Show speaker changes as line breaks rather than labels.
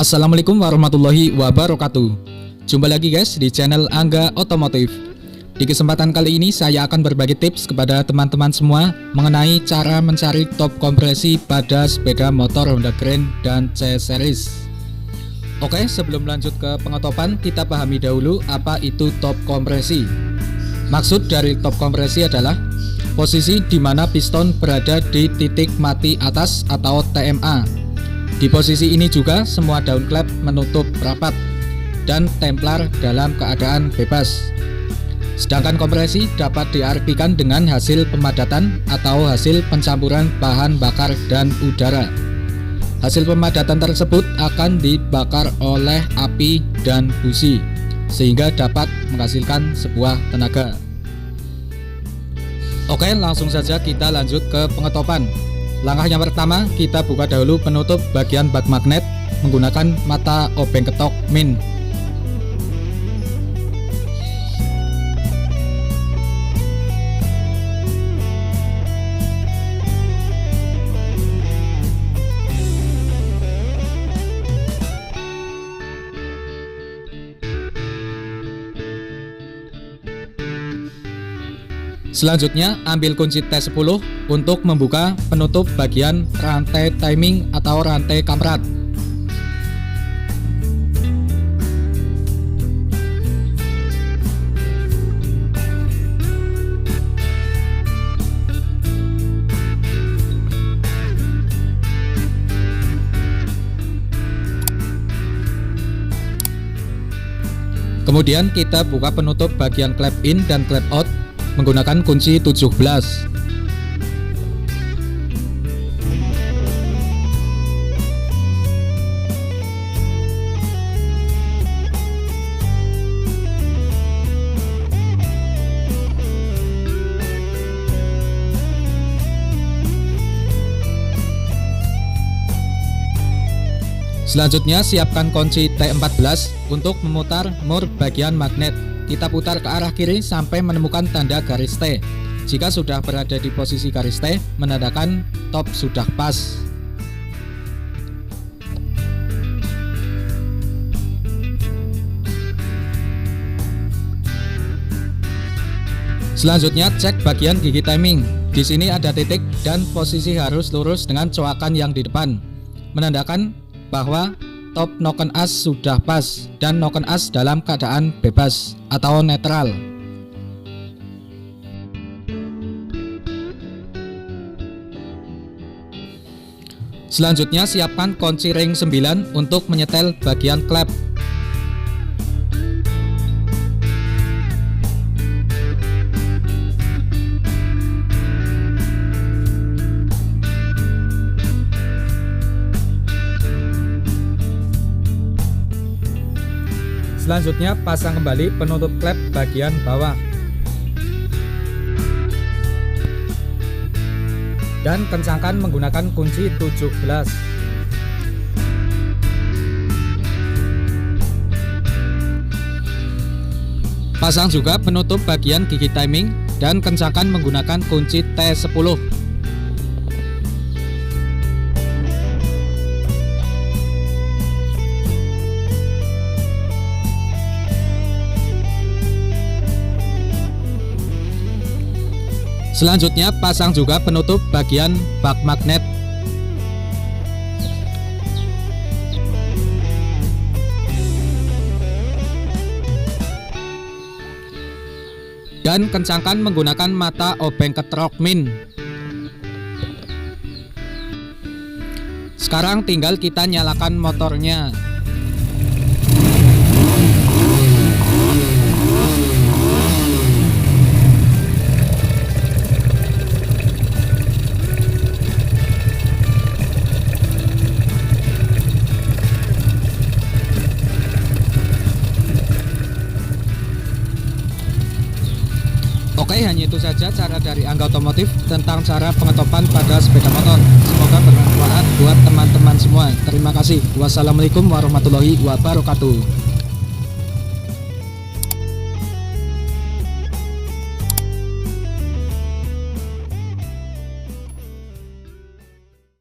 Assalamualaikum warahmatullahi wabarakatuh. Jumpa lagi guys di channel Angga Otomotif. Di kesempatan kali ini saya akan berbagi tips kepada teman-teman semua mengenai cara mencari top kompresi pada sepeda motor Honda Grand dan C-Series. Oke, sebelum lanjut ke pengetopan, kita pahami dahulu apa itu top kompresi. Maksud dari top kompresi adalah posisi di mana piston berada di titik mati atas atau TMA. Di posisi ini juga semua daun klep menutup rapat dan templar dalam keadaan bebas. Sedangkan kompresi dapat diartikan dengan hasil pemadatan atau hasil pencampuran bahan bakar dan udara. Hasil pemadatan tersebut akan dibakar oleh api dan busi sehingga dapat menghasilkan sebuah tenaga. Oke, langsung saja kita lanjut ke pengetopan. Langkah yang pertama, kita buka dahulu penutup bagian bak magnet menggunakan mata obeng ketok min. Selanjutnya, ambil kunci T10 untuk membuka penutup bagian rantai timing atau rantai kamrat. Kemudian kita buka penutup bagian klep in dan klep out menggunakan kunci 17. Selanjutnya siapkan kunci T14 untuk memutar mur bagian magnet. Kita putar ke arah kiri sampai menemukan tanda garis T. Jika sudah berada di posisi garis T, menandakan top sudah pas. Selanjutnya cek bagian gigi timing. Di sini ada titik dan posisi harus lurus dengan coakan yang di depan, menandakan bahwa top noken as sudah pas dan noken as dalam keadaan bebas atau netral. Selanjutnya siapkan kunci ring 9 untuk menyetel bagian klep. Selanjutnya pasang kembali penutup klep bagian bawah dan kencangkan menggunakan kunci 17. Pasang juga penutup bagian gigi timing dan kencangkan menggunakan kunci T10. Selanjutnya pasang juga penutup bagian bak magnet. Dan kencangkan menggunakan mata obeng ketok min. Sekarang tinggal kita nyalakan motornya. Oke, hanya itu saja cara dari Angga Otomotif tentang cara pengetopan pada sepeda motor. Semoga bermanfaat buat teman-teman semua. Terima kasih. Wassalamualaikum warahmatullahi wabarakatuh.